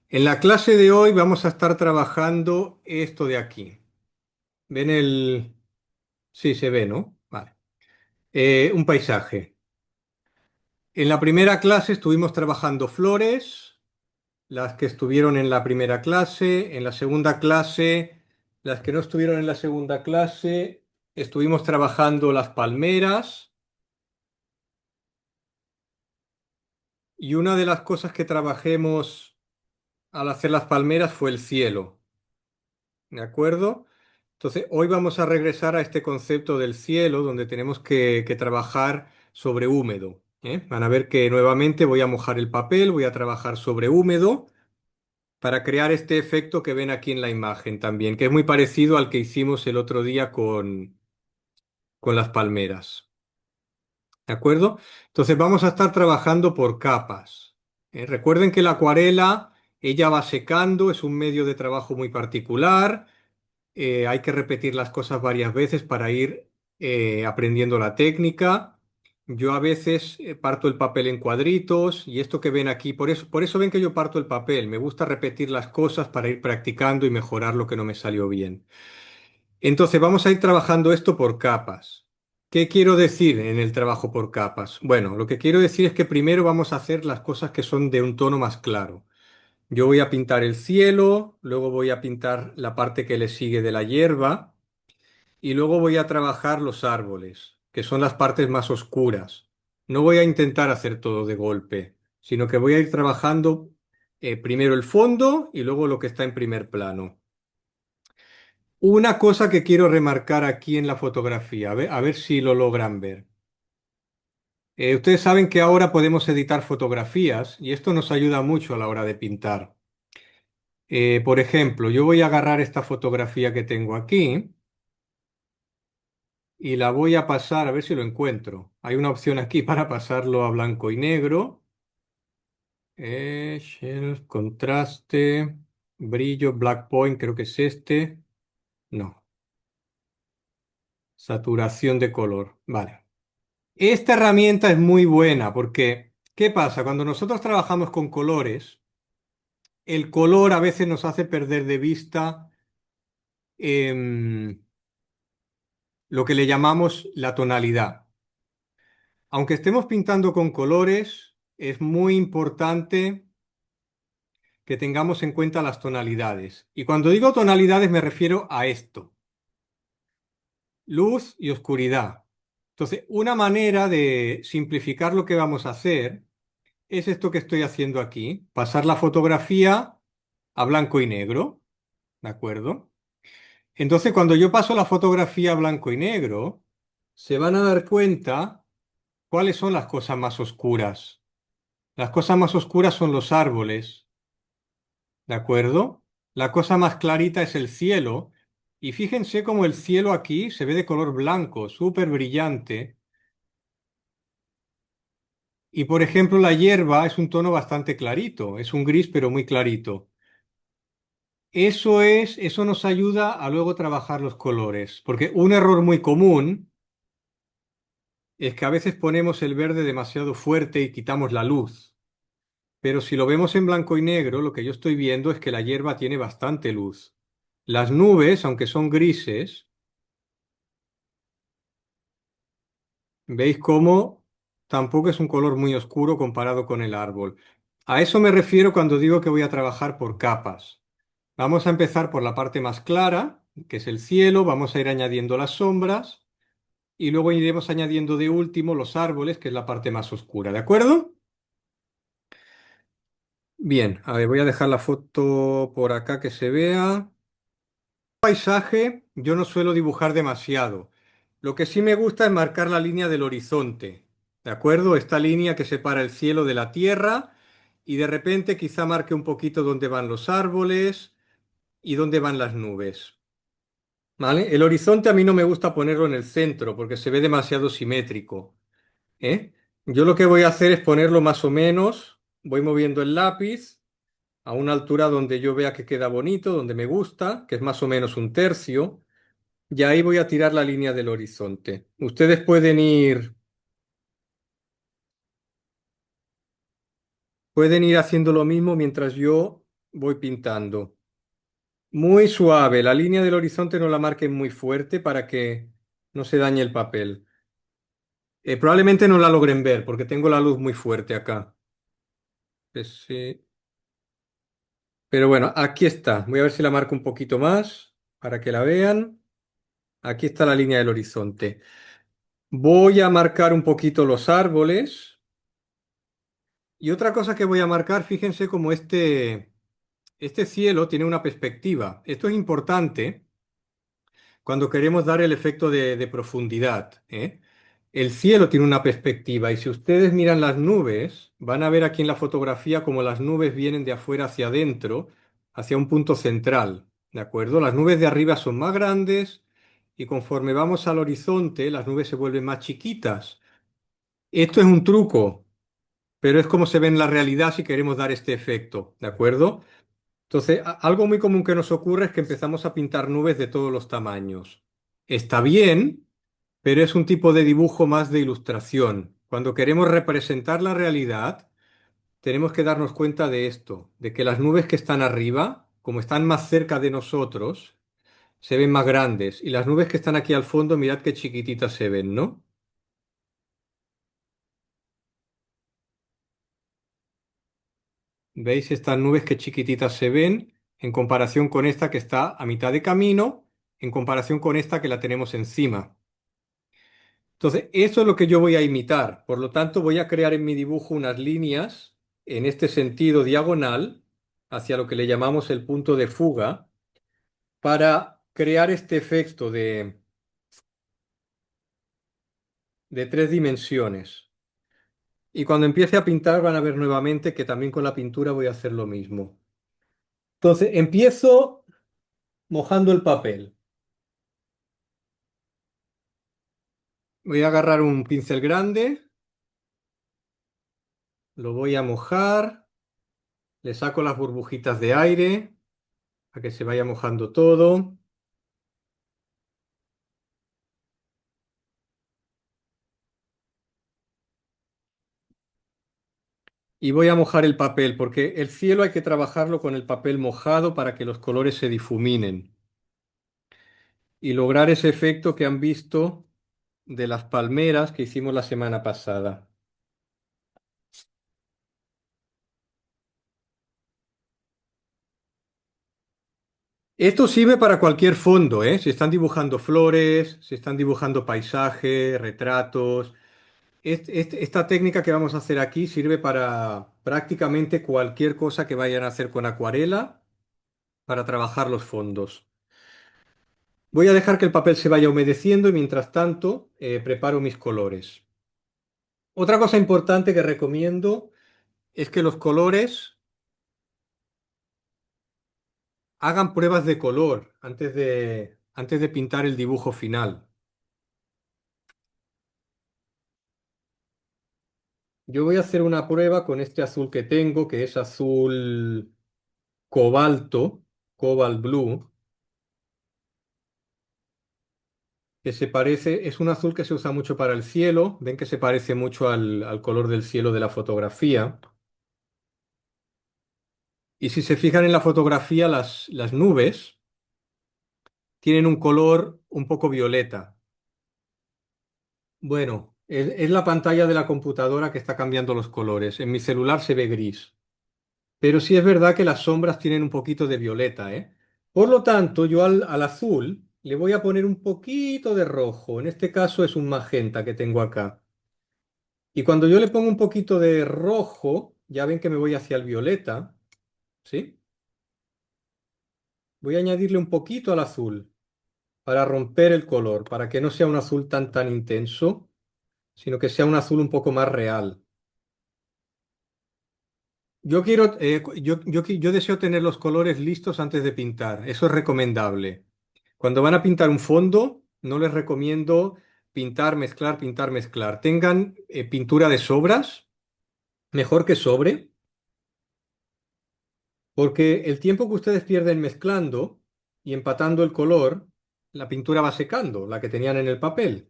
En la clase de hoy vamos a estar trabajando esto de aquí. ¿Ven el...? Sí, se ve, ¿no? Vale. Un paisaje. En la primera clase estuvimos trabajando flores, las que estuvieron en la primera clase. En la segunda clase, las que no estuvieron en la segunda clase, estuvimos trabajando las palmeras. Y una de las cosas que trabajemos al hacer las palmeras fue el cielo. ¿De acuerdo? Entonces, hoy vamos a regresar a este concepto del cielo, donde tenemos que trabajar sobre húmedo. ¿Eh? Van a ver que nuevamente voy a mojar el papel, voy a trabajar sobre húmedo para crear este efecto que ven aquí en la imagen también, que es muy parecido al que hicimos el otro día con las palmeras. ¿De acuerdo? Entonces, vamos a estar trabajando por capas. Recuerden que la acuarela, ella va secando, es un medio de trabajo muy particular. Hay que repetir las cosas varias veces para ir aprendiendo la técnica. Yo a veces parto el papel en cuadritos y esto que ven aquí, por eso ven que yo parto el papel. Me gusta repetir las cosas para ir practicando y mejorar lo que no me salió bien. Entonces vamos a ir trabajando esto por capas. ¿Qué quiero decir en el trabajo por capas? Bueno, lo que quiero decir es que primero vamos a hacer las cosas que son de un tono más claro. Yo voy a pintar el cielo, luego voy a pintar la parte que le sigue de la hierba y luego voy a trabajar los árboles, que son las partes más oscuras. No voy a intentar hacer todo de golpe, sino que voy a ir trabajando primero el fondo y luego lo que está en primer plano. Una cosa que quiero remarcar aquí en la fotografía, a ver si lo logran ver. Ustedes saben que ahora podemos editar fotografías y esto nos ayuda mucho a la hora de pintar. Por ejemplo, yo voy a agarrar esta fotografía que tengo aquí y la voy a pasar, a ver si lo encuentro. Hay una opción aquí para pasarlo a blanco y negro. Contraste, brillo, black point, creo que es este. No, saturación de color. Vale. Esta herramienta es muy buena porque, ¿qué pasa? Cuando nosotros trabajamos con colores, el color a veces nos hace perder de vista em, lo que le llamamos la tonalidad. Aunque estemos pintando con colores, es muy importante que tengamos en cuenta las tonalidades. Y cuando digo tonalidades me refiero a esto, luz y oscuridad. Entonces, una manera de simplificar lo que vamos a hacer es esto que estoy haciendo aquí, pasar la fotografía a blanco y negro, ¿de acuerdo? Entonces, cuando yo paso la fotografía a blanco y negro, se van a dar cuenta cuáles son las cosas más oscuras. Las cosas más oscuras son los árboles, ¿de acuerdo? La cosa más clarita es el cielo. Y fíjense cómo el cielo aquí se ve de color blanco, súper brillante. Y por ejemplo, la hierba es un tono bastante clarito, es un gris pero muy clarito. Eso nos ayuda a luego trabajar los colores, porque un error muy común es que a veces ponemos el verde demasiado fuerte y quitamos la luz. Pero si lo vemos en blanco y negro, lo que yo estoy viendo es que la hierba tiene bastante luz. Las nubes, aunque son grises, veis cómo tampoco es un color muy oscuro comparado con el árbol. A eso me refiero cuando digo que voy a trabajar por capas. Vamos a empezar por la parte más clara, que es el cielo, vamos a ir añadiendo las sombras y luego iremos añadiendo de último los árboles, que es la parte más oscura, ¿de acuerdo? Bien, a ver, voy a dejar la foto por acá que se vea. Paisaje, yo no suelo dibujar demasiado. Lo que sí me gusta es marcar la línea del horizonte, ¿de acuerdo? Esta línea que separa el cielo de la tierra y de repente quizá marque un poquito dónde van los árboles y dónde van las nubes, ¿vale? El horizonte a mí no me gusta ponerlo en el centro porque se ve demasiado simétrico, ¿eh? Yo lo que voy a hacer es ponerlo más o menos, voy moviendo el lápiz a una altura donde yo vea que queda bonito, donde me gusta, que es más o menos un tercio. Y ahí voy a tirar la línea del horizonte. Ustedes pueden ir haciendo lo mismo mientras yo voy pintando. Muy suave, la línea del horizonte no la marquen muy fuerte para que no se dañe el papel. Probablemente no la logren ver porque tengo la luz muy fuerte acá. Sí. Pero bueno, aquí está. Voy a ver si la marco un poquito más para que la vean. Aquí está la línea del horizonte. Voy a marcar un poquito los árboles. Y otra cosa que voy a marcar, fíjense cómo este cielo tiene una perspectiva. Esto es importante cuando queremos dar el efecto de profundidad, ¿eh? El cielo tiene una perspectiva y si ustedes miran las nubes, van a ver aquí en la fotografía cómo las nubes vienen de afuera hacia adentro, hacia un punto central, ¿de acuerdo? Las nubes de arriba son más grandes y conforme vamos al horizonte, las nubes se vuelven más chiquitas. Esto es un truco, pero es como se ve en la realidad si queremos dar este efecto, ¿de acuerdo? Entonces, algo muy común que nos ocurre es que empezamos a pintar nubes de todos los tamaños. Está bien, pero es un tipo de dibujo más de ilustración. Cuando queremos representar la realidad, tenemos que darnos cuenta de esto, de que las nubes que están arriba, como están más cerca de nosotros, se ven más grandes. Y las nubes que están aquí al fondo, mirad qué chiquititas se ven, ¿no? ¿Veis estas nubes qué chiquititas se ven en comparación con esta que está a mitad de camino, en comparación con esta que la tenemos encima? Entonces, eso es lo que yo voy a imitar. Por lo tanto, voy a crear en mi dibujo unas líneas en este sentido diagonal hacia lo que le llamamos el punto de fuga para crear este efecto de tres dimensiones. Y cuando empiece a pintar van a ver nuevamente que también con la pintura voy a hacer lo mismo. Entonces, empiezo mojando el papel. Voy a agarrar un pincel grande, lo voy a mojar, le saco las burbujitas de aire para que se vaya mojando todo. Y voy a mojar el papel, porque el cielo hay que trabajarlo con el papel mojado para que los colores se difuminen y lograr ese efecto que han visto de las palmeras que hicimos la semana pasada. Esto sirve para cualquier fondo, ¿eh? Si están dibujando flores, si están dibujando paisajes, retratos. Esta técnica que vamos a hacer aquí sirve para prácticamente cualquier cosa que vayan a hacer con acuarela para trabajar los fondos. Voy a dejar que el papel se vaya humedeciendo y mientras tanto preparo mis colores. Otra cosa importante que recomiendo es que los colores hagan pruebas de color antes de pintar el dibujo final. Yo voy a hacer una prueba con este azul que tengo, que es azul cobalto, cobalt blue, que se parece, es un azul que se usa mucho para el cielo. Ven que se parece mucho al color del cielo de la fotografía. Y si se fijan en la fotografía, las nubes tienen un color un poco violeta. Bueno, es la pantalla de la computadora que está cambiando los colores. En mi celular se ve gris. Pero sí es verdad que las sombras tienen un poquito de violeta, ¿eh? Por lo tanto, yo al azul le voy a poner un poquito de rojo. En este caso es un magenta que tengo acá. Y cuando yo le pongo un poquito de rojo, ya ven que me voy hacia el violeta, ¿sí? Voy a añadirle un poquito al azul para romper el color, para que no sea un azul tan intenso, sino que sea un azul un poco más real. Yo deseo tener los colores listos antes de pintar. Eso es recomendable. Cuando van a pintar un fondo, no les recomiendo pintar, mezclar, pintar, mezclar. Tengan pintura de sobras, mejor que sobre, porque el tiempo que ustedes pierden mezclando y empatando el color, la pintura va secando, la que tenían en el papel.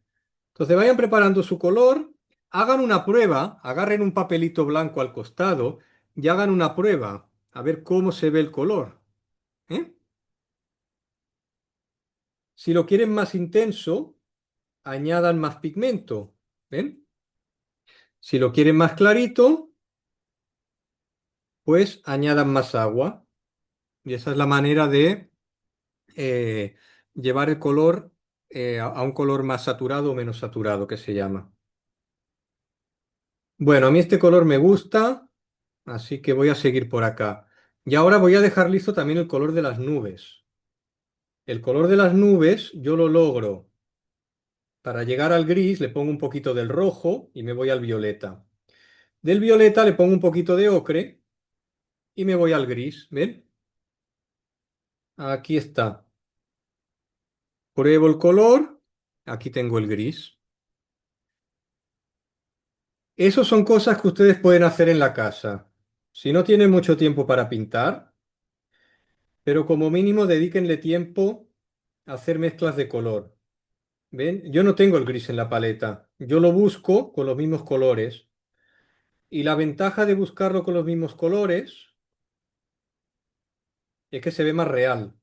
Entonces vayan preparando su color, hagan una prueba, agarren un papelito blanco al costado y hagan una prueba. a ver cómo se ve el color. ¿Eh? Si lo quieren más intenso, añadan más pigmento. ¿Ven? Si lo quieren más clarito, pues añadan más agua. Y esa es la manera de eh, llevar el color a un color más saturado o menos saturado, que se llama. Bueno, a mí este color me gusta, así que voy a seguir por acá. Y ahora voy a dejar listo también el color de las nubes. El color de las nubes yo lo logro. Para llegar al gris le pongo un poquito del rojo y me voy al violeta. Del violeta le pongo un poquito de ocre y me voy al gris. ¿Ven? Aquí está. Pruebo el color. Aquí tengo el gris. Esas son cosas que ustedes pueden hacer en la casa. Si no tienen mucho tiempo para pintar, pero como mínimo dedíquenle tiempo a hacer mezclas de color. ¿Ven? Yo no tengo el gris en la paleta. Yo lo busco con los mismos colores. Y la ventaja de buscarlo con los mismos colores es que se ve más real.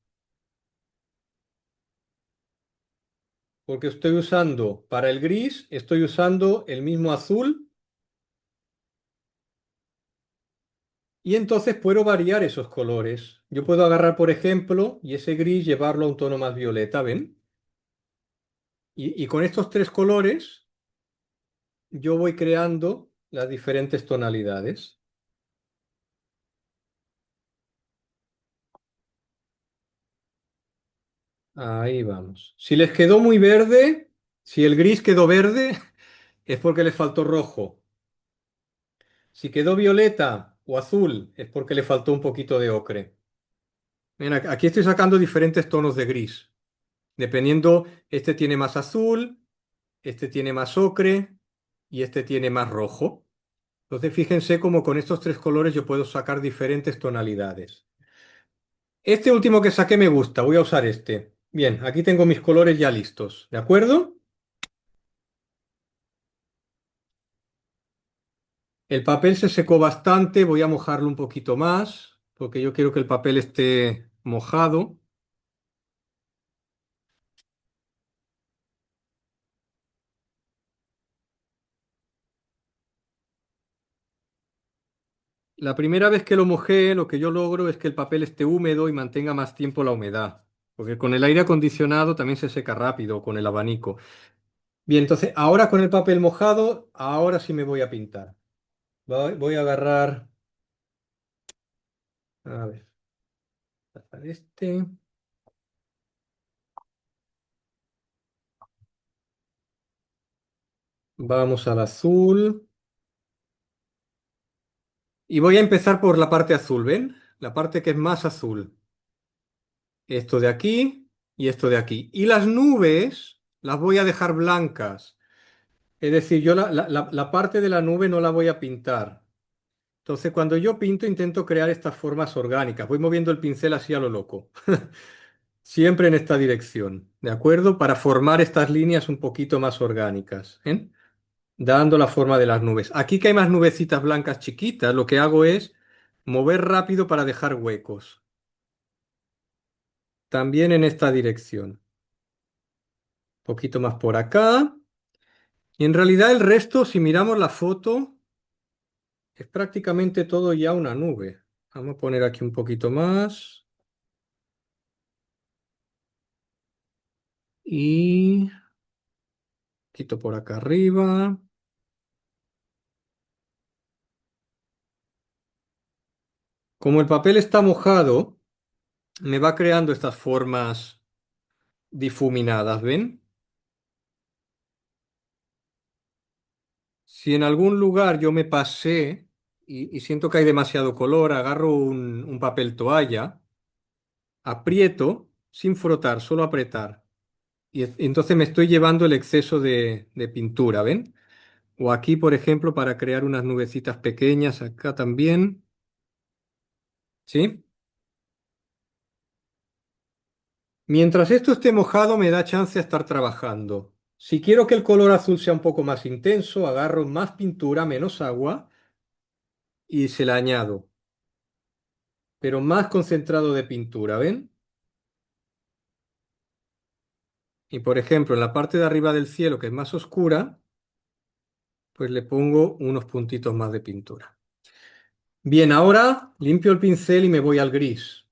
Porque estoy usando, para el gris, estoy usando el mismo azul y entonces puedo variar esos colores. Yo puedo agarrar, por ejemplo, y ese gris llevarlo a un tono más violeta, ¿ven? Y con estos tres colores yo voy creando las diferentes tonalidades. Ahí vamos. Si les quedó muy verde, si el gris quedó verde, es porque le faltó rojo. Si quedó violeta o azul, es porque le faltó un poquito de ocre. Ven, aquí estoy sacando diferentes tonos de gris. Dependiendo, este tiene más azul, este tiene más ocre y este tiene más rojo. Entonces fíjense cómo con estos tres colores yo puedo sacar diferentes tonalidades. Este último que saqué me gusta, voy a usar este. Bien, aquí tengo mis colores ya listos, ¿de acuerdo? El papel se secó bastante, voy a mojarlo un poquito más, porque yo quiero que el papel esté mojado. La primera vez que lo mojé, lo que yo logro es que el papel esté húmedo y mantenga más tiempo la humedad, porque con el aire acondicionado también se seca rápido, con el abanico. Bien, entonces ahora con el papel mojado, ahora sí me voy a pintar. Voy a agarrar, a ver, este, vamos al azul y voy a empezar por la parte azul, ¿ven? La parte que es más azul. Esto de aquí y esto de aquí. Y las nubes las voy a dejar blancas. Es decir, yo la parte de la nube no la voy a pintar. Entonces, cuando yo pinto, intento crear estas formas orgánicas. Voy moviendo el pincel así a lo loco. Siempre en esta dirección, ¿de acuerdo? Para formar estas líneas un poquito más orgánicas, ¿eh? Dando la forma de las nubes. Aquí que hay más nubecitas blancas chiquitas, lo que hago es mover rápido para dejar huecos. También en esta dirección. Un poquito más por acá. Y en realidad el resto, si miramos la foto, es prácticamente todo ya una nube. Vamos a poner aquí un poquito más. Y un poquito por acá arriba. Como el papel está mojado, me va creando estas formas difuminadas, ¿ven? Si en algún lugar yo me pasé y siento que hay demasiado color, agarro un papel toalla, aprieto sin frotar, solo apretar. Y entonces me estoy llevando el exceso de pintura, ¿ven? O aquí, por ejemplo, para crear unas nubecitas pequeñas, acá también. ¿Sí? Mientras esto esté mojado, me da chance a estar trabajando. Si quiero que el color azul sea un poco más intenso, agarro más pintura, menos agua y se la añado. pero más concentrado de pintura, ¿ven? Y por ejemplo, en la parte de arriba del cielo, que es más oscura, pues le pongo unos puntitos más de pintura. Bien, ahora limpio el pincel y me voy al gris.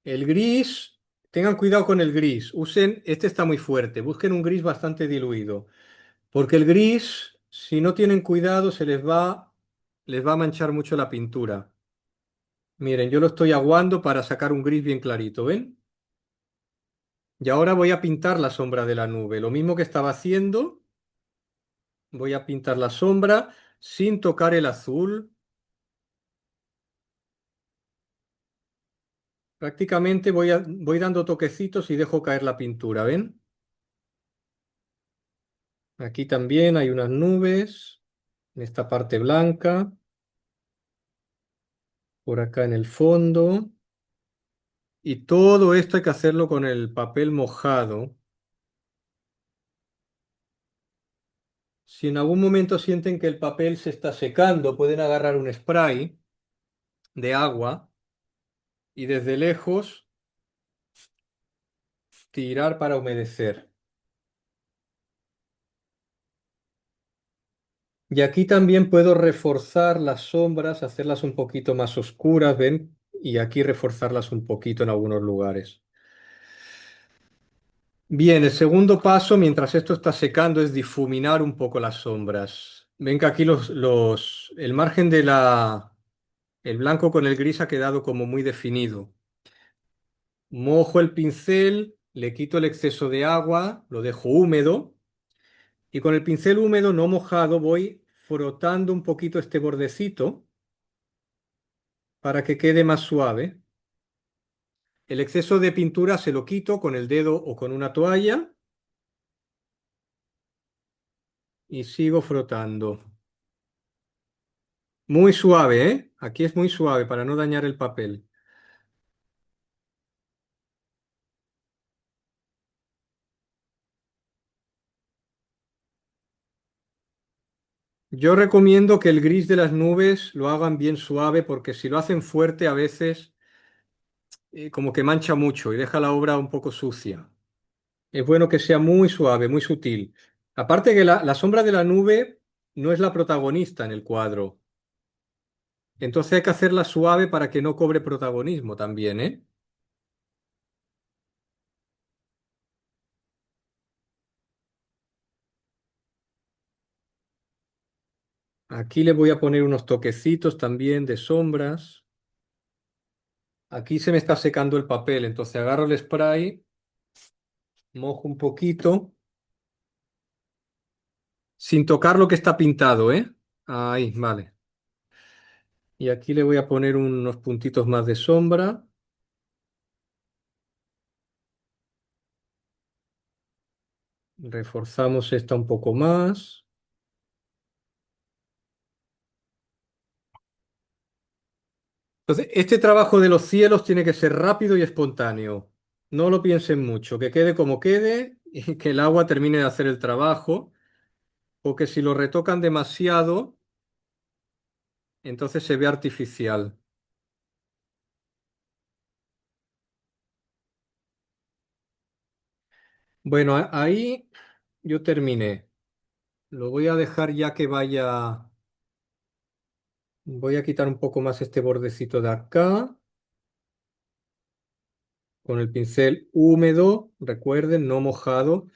El gris, tengan cuidado con el gris. Usen, este está muy fuerte, busquen un gris bastante diluido, porque el gris, si no tienen cuidado, les va a manchar mucho la pintura. Miren, yo lo estoy aguando para sacar un gris bien clarito, ¿ven? Y ahora voy a pintar la sombra de la nube. Lo mismo que estaba haciendo, voy a pintar la sombra sin tocar el azul. Prácticamente voy dando toquecitos y dejo caer la pintura, ¿ven? Aquí también hay unas nubes, en esta parte blanca, por acá en el fondo. Y todo esto hay que hacerlo con el papel mojado. Si en algún momento sienten que el papel se está secando, pueden agarrar un spray de agua y desde lejos tirar para humedecer. Y aquí también puedo reforzar las sombras, hacerlas un poquito más oscuras, ¿ven? Y aquí reforzarlas un poquito en algunos lugares. Bien, el segundo paso, mientras esto está secando, es difuminar un poco las sombras. Ven que aquí el margen el blanco con el gris ha quedado como muy definido. Mojo el pincel, le quito el exceso de agua, lo dejo húmedo y con el pincel húmedo no mojado voy frotando un poquito este bordecito para que quede más suave. El exceso de pintura se lo quito con el dedo o con una toalla y sigo frotando. Muy suave, ¿eh? Aquí es muy suave para no dañar el papel. Yo recomiendo que el gris de las nubes lo hagan bien suave porque si lo hacen fuerte a veces como que mancha mucho y deja la obra un poco sucia. Es bueno que sea muy suave, muy sutil. Aparte que la sombra de la nube no es la protagonista en el cuadro. Entonces hay que hacerla suave para que no cobre protagonismo también, ¿eh? Aquí le voy a poner unos toquecitos también de sombras. Aquí se me está secando el papel, entonces agarro el spray, mojo un poquito, sin tocar lo que está pintado, ¿eh? Ahí, vale. Y aquí le voy a poner unos puntitos más de sombra. Reforzamos esta un poco más. Entonces, este trabajo de los cielos tiene que ser rápido y espontáneo. No lo piensen mucho, que quede como quede y que el agua termine de hacer el trabajo, porque si lo retocan demasiado, entonces se ve artificial. Bueno, ahí yo terminé. Lo voy a dejar ya que vaya. Voy a quitar un poco más este bordecito de acá, con el pincel húmedo, recuerden, no mojado.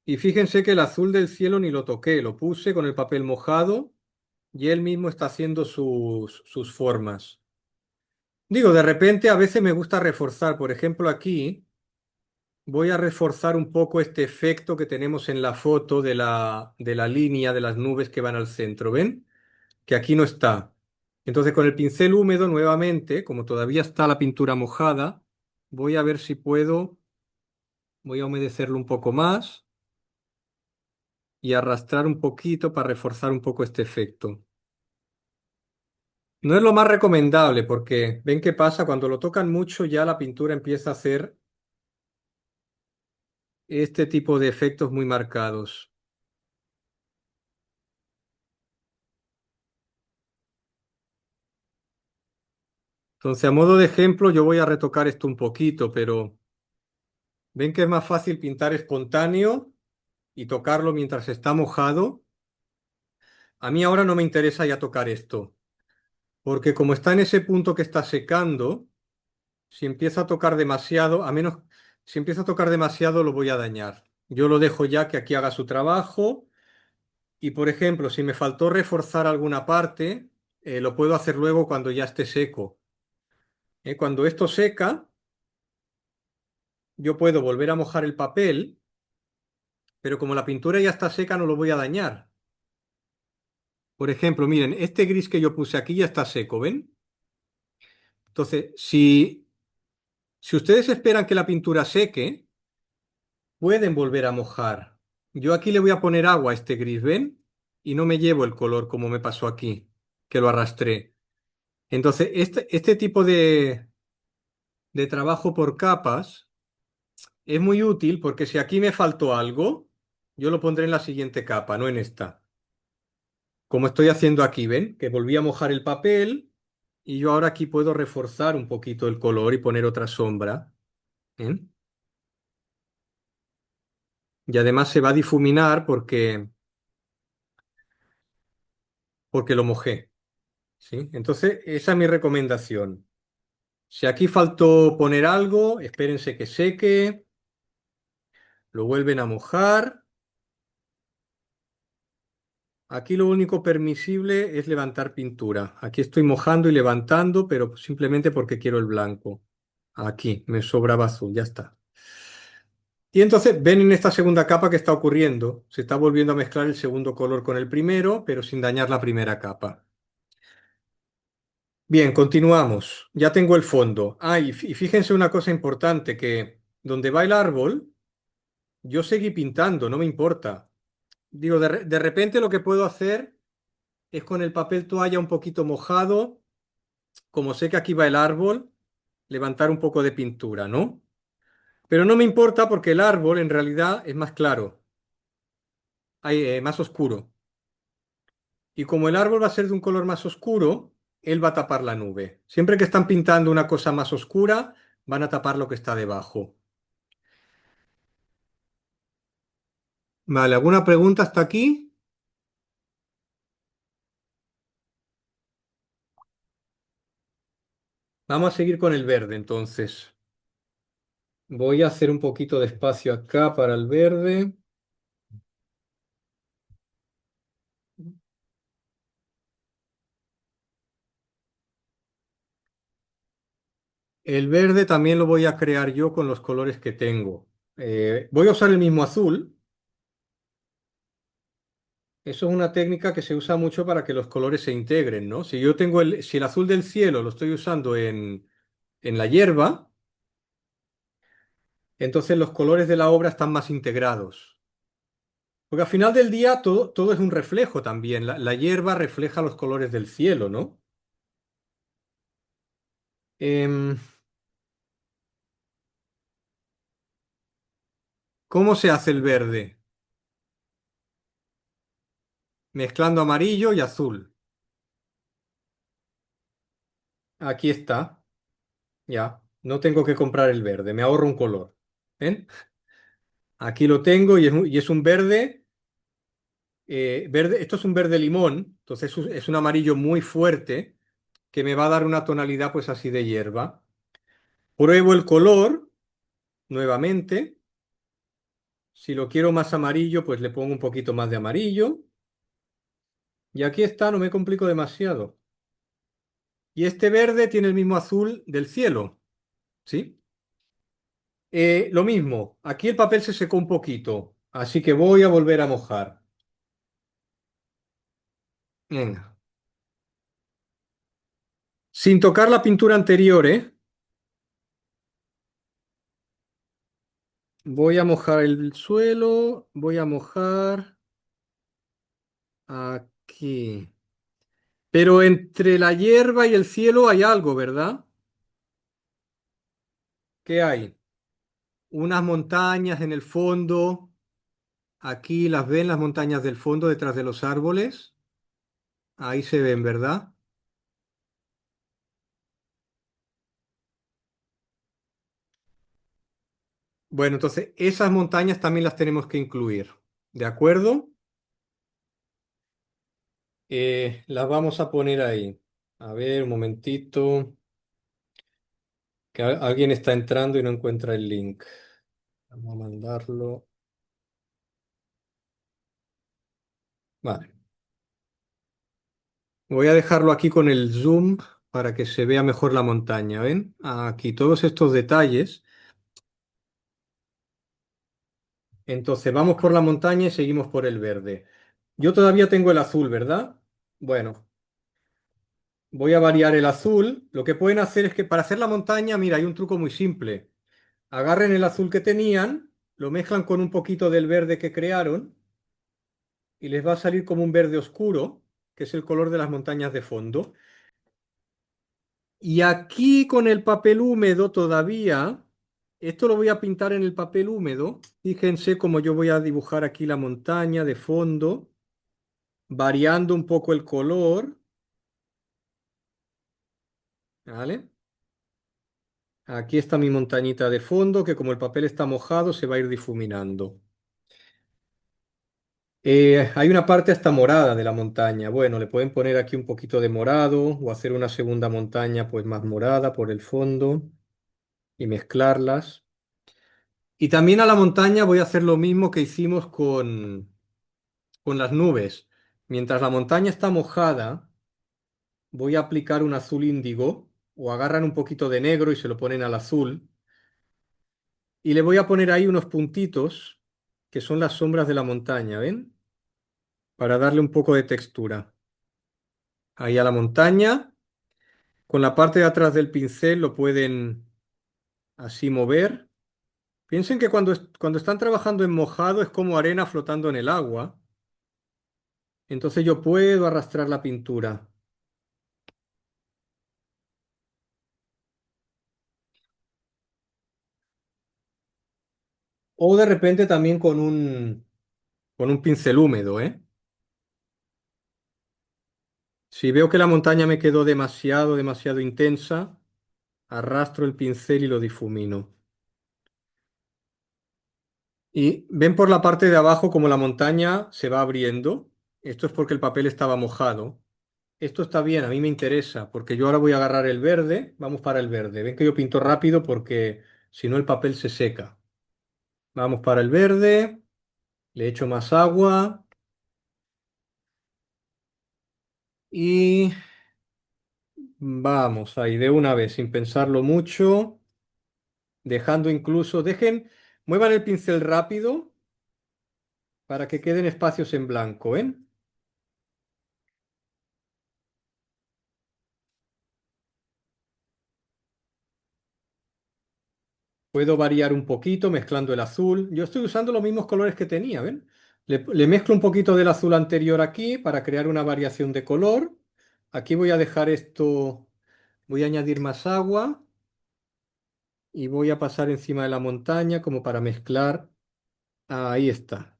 Y fíjense que el azul del cielo ni lo toqué, lo puse con el papel mojado y él mismo está haciendo sus formas. Digo, de repente a veces me gusta reforzar, por ejemplo aquí voy a reforzar un poco este efecto que tenemos en la foto de la línea de las nubes que van al centro, ¿ven? Que aquí no está. Entonces con el pincel húmedo nuevamente, como todavía está la pintura mojada, voy a ver si puedo, voy a humedecerlo un poco más y arrastrar un poquito para reforzar un poco este efecto. No es lo más recomendable porque ven qué pasa, cuando lo tocan mucho ya la pintura empieza a hacer este tipo de efectos muy marcados. Entonces, a modo de ejemplo, yo voy a retocar esto un poquito, pero ven que es más fácil pintar espontáneo y tocarlo mientras está mojado. A mí ahora no me interesa ya tocar esto, porque como está en ese punto que está secando, si empieza a tocar demasiado, a menos, si empieza a tocar demasiado lo voy a dañar. Yo lo dejo ya que aquí haga su trabajo y, por ejemplo, si me faltó reforzar alguna parte, lo puedo hacer luego cuando ya esté seco. Cuando esto seca, yo puedo volver a mojar el papel, pero como la pintura ya está seca no lo voy a dañar. Por ejemplo, miren, este gris que yo puse aquí ya está seco, ¿ven? Entonces, si ustedes esperan que la pintura seque, pueden volver a mojar. Yo aquí le voy a poner agua a este gris, ¿ven? Y no me llevo el color como me pasó aquí, que lo arrastré. Entonces, este tipo de trabajo por capas es muy útil porque si aquí me faltó algo, yo lo pondré en la siguiente capa, no en esta. Como estoy haciendo aquí, ¿ven? Que volví a mojar el papel y yo ahora aquí puedo reforzar un poquito el color y poner otra sombra. ¿Ven? Y además se va a difuminar porque lo mojé. ¿Sí? Entonces, esa es mi recomendación. Si aquí faltó poner algo, espérense que seque, lo vuelven a mojar. Aquí lo único permisible es levantar pintura. Aquí estoy mojando y levantando, pero simplemente porque quiero el blanco. Aquí me sobraba azul, ya está. Y entonces ven en esta segunda capa que está ocurriendo. Se está volviendo a mezclar el segundo color con el primero, pero sin dañar la primera capa. Bien, continuamos. Ya tengo el fondo. Ah, y fíjense una cosa importante, que donde va el árbol, yo seguí pintando, no me importa. Digo, de repente lo que puedo hacer es con el papel toalla un poquito mojado, como sé que aquí va el árbol, levantar un poco de pintura, ¿no? Pero no me importa porque el árbol en realidad es más claro, más oscuro. Y como el árbol va a ser de un color más oscuro, él va a tapar la nube. Siempre que están pintando una cosa más oscura, van a tapar lo que está debajo. Vale, ¿alguna pregunta hasta aquí? Vamos a seguir con el verde entonces. Voy a hacer un poquito de espacio acá para el verde. El verde también lo voy a crear yo con los colores que tengo. Voy a usar el mismo azul. Eso es una técnica que se usa mucho para que los colores se integren, ¿no? Si el azul del cielo lo estoy usando en la hierba, entonces los colores de la obra están más integrados. Porque al final del día todo es un reflejo también. La hierba refleja los colores del cielo, ¿no? Em, ¿Cómo se hace el verde? Mezclando amarillo y azul. Aquí está, ya. No tengo que comprar el verde, me ahorro un color. ¿Ven? Aquí lo tengo y es un verde, verde. Esto es un verde limón, entonces es un amarillo muy fuerte que me va a dar una tonalidad pues así de hierba. Pruebo el color nuevamente. Si lo quiero más amarillo, pues le pongo un poquito más de amarillo. Y aquí está, no me complico demasiado. Y este verde tiene el mismo azul del cielo, ¿sí? Lo mismo, aquí el papel se secó un poquito, así que voy a volver a mojar. Venga. Sin tocar la pintura anterior, ¿eh? Voy a mojar el suelo, voy a mojar aquí. Pero entre la hierba y el cielo hay algo, ¿verdad? ¿Qué hay? Unas montañas en el fondo. Aquí las ven las montañas del fondo detrás de los árboles. Ahí se ven, ¿verdad? Bueno, entonces esas montañas también las tenemos que incluir. ¿De acuerdo? Las vamos a poner ahí. A ver, un momentito, que alguien está entrando y no encuentra el link. Vamos a mandarlo. Vale. Voy a dejarlo aquí con el zoom para que se vea mejor la montaña. ¿Ven? Aquí todos estos detalles. Entonces vamos por la montaña y seguimos por el verde. Yo todavía tengo el azul, ¿verdad? Bueno, voy a variar el azul. Lo que pueden hacer es que para hacer la montaña, mira, hay un truco muy simple. Agarren el azul que tenían, lo mezclan con un poquito del verde que crearon y les va a salir como un verde oscuro, que es el color de las montañas de fondo. Y aquí con el papel húmedo todavía, esto lo voy a pintar en el papel húmedo. Fíjense cómo yo voy a dibujar aquí la montaña de fondo, variando un poco el color, ¿vale? Aquí está mi montañita de fondo, que como el papel está mojado, se va a ir difuminando. Hay una parte hasta morada de la montaña. Bueno, le pueden poner aquí un poquito de morado o hacer una segunda montaña pues más morada por el fondo y mezclarlas. Y también a la montaña voy a hacer lo mismo que hicimos con las nubes. Mientras la montaña está mojada, voy a aplicar un azul índigo o agarran un poquito de negro y se lo ponen al azul. Y le voy a poner ahí unos puntitos que son las sombras de la montaña, ¿ven? Para darle un poco de textura. Ahí a la montaña. Con la parte de atrás del pincel lo pueden así mover. Piensen que cuando están trabajando en mojado es como arena flotando en el agua. Entonces yo puedo arrastrar la pintura. O de repente también con un pincel húmedo, ¿eh? Si veo que la montaña me quedó demasiado intensa, arrastro el pincel y lo difumino. Y ven por la parte de abajo como la montaña se va abriendo. Esto es porque el papel estaba mojado. Esto está bien, a mí me interesa, porque yo ahora voy a agarrar el verde. Vamos para el verde. Ven que yo pinto rápido porque si no el papel se seca. Vamos para el verde, le echo más agua y vamos ahí de una vez, sin pensarlo mucho, dejando incluso, muevan el pincel rápido para que queden espacios en blanco, ¿ven? Puedo variar un poquito mezclando el azul. Yo estoy usando los mismos colores que tenía, ¿ven? Le mezclo un poquito del azul anterior aquí para crear una variación de color. Aquí voy a dejar esto, voy a añadir más agua y voy a pasar encima de la montaña como para mezclar. Ahí está.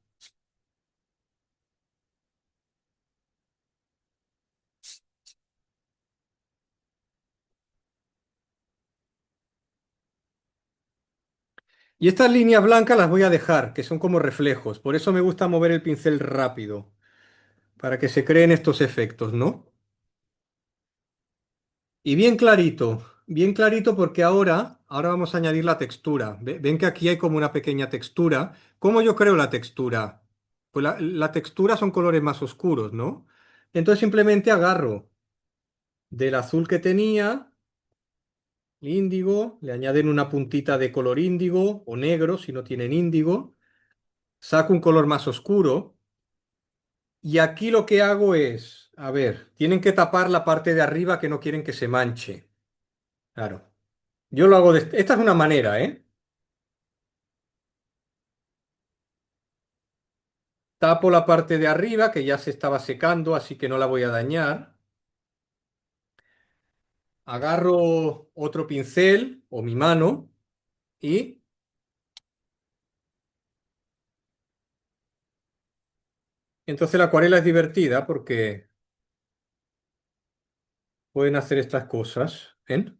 Y estas líneas blancas las voy a dejar, que son como reflejos. Por eso me gusta mover el pincel rápido, para que se creen estos efectos, ¿no? Y bien clarito porque ahora vamos a añadir la textura. Ven que aquí hay como una pequeña textura. ¿Cómo yo creo la textura? Pues la textura son colores más oscuros, ¿no? Entonces simplemente agarro del azul que tenía, índigo, le añaden una puntita de color índigo o negro si no tienen índigo, saco un color más oscuro y aquí lo que hago es, a ver, tienen que tapar la parte de arriba que no quieren que se manche. Claro. Yo lo hago de... Esta es una manera, ¿eh? Tapo la parte de arriba que ya se estaba secando, así que no la voy a dañar. Agarro otro pincel o mi mano y entonces la acuarela es divertida porque pueden hacer estas cosas, ¿ven?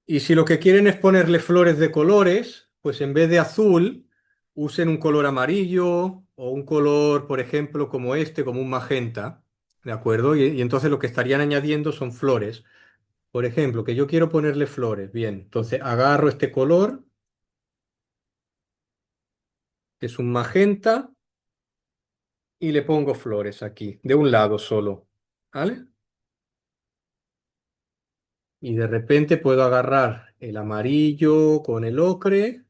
Y si lo que quieren es ponerle flores de colores, pues en vez de azul, usen un color amarillo o un color, por ejemplo, como este, como un magenta, ¿de acuerdo? Y entonces lo que estarían añadiendo son flores. Por ejemplo, que yo quiero ponerle flores. Bien, entonces agarro este color, que es un magenta, y le pongo flores aquí, de un lado solo, ¿vale? Y de repente puedo agarrar el amarillo con el ocre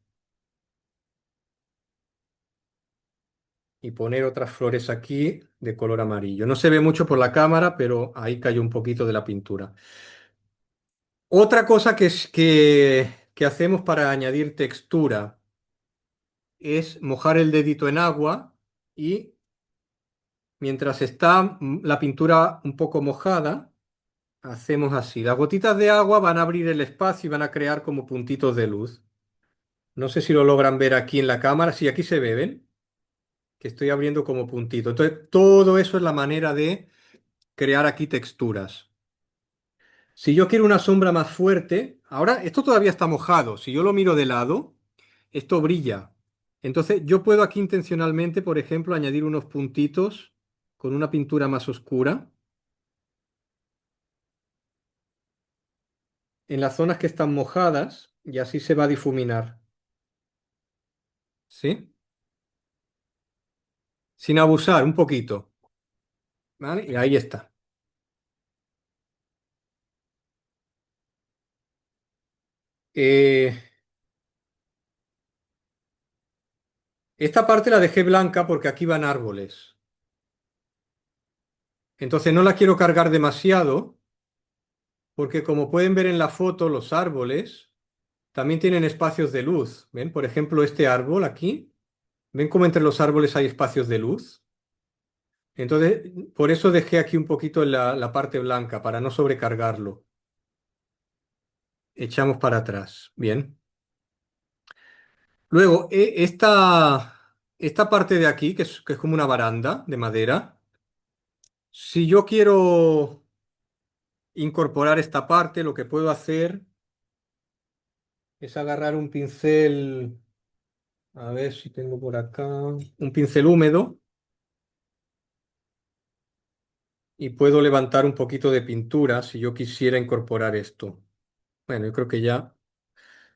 y poner otras flores aquí de color amarillo. No se ve mucho por la cámara, pero ahí cayó un poquito de la pintura. Otra cosa que hacemos para añadir textura es mojar el dedito en agua y mientras está la pintura un poco mojada, hacemos así. Las gotitas de agua van a abrir el espacio y van a crear como puntitos de luz. No sé si lo logran ver aquí en la cámara. Sí, aquí se ve, ¿ven? Que estoy abriendo como puntito. Entonces, todo eso es la manera de crear aquí texturas. Si yo quiero una sombra más fuerte, ahora esto todavía está mojado. Si yo lo miro de lado, esto brilla. Entonces, yo puedo aquí intencionalmente, por ejemplo, añadir unos puntitos con una pintura más oscura en las zonas que están mojadas y así se va a difuminar. ¿Sí? Sin abusar, un poquito. ¿Vale? Y ahí está. Eh, esta parte la dejé blanca porque aquí van árboles. Entonces no la quiero cargar demasiado porque como pueden ver en la foto, los árboles también tienen espacios de luz. ¿Ven? Por ejemplo, este árbol aquí. ¿Ven cómo entre los árboles hay espacios de luz? Entonces, por eso dejé aquí un poquito la parte blanca, para no sobrecargarlo. Echamos para atrás. Bien. Luego, esta parte de aquí, que es como una baranda de madera, si yo quiero incorporar esta parte, lo que puedo hacer es agarrar un pincel, a ver si tengo por acá, un pincel húmedo y puedo levantar un poquito de pintura si yo quisiera incorporar esto. Bueno, yo creo que ya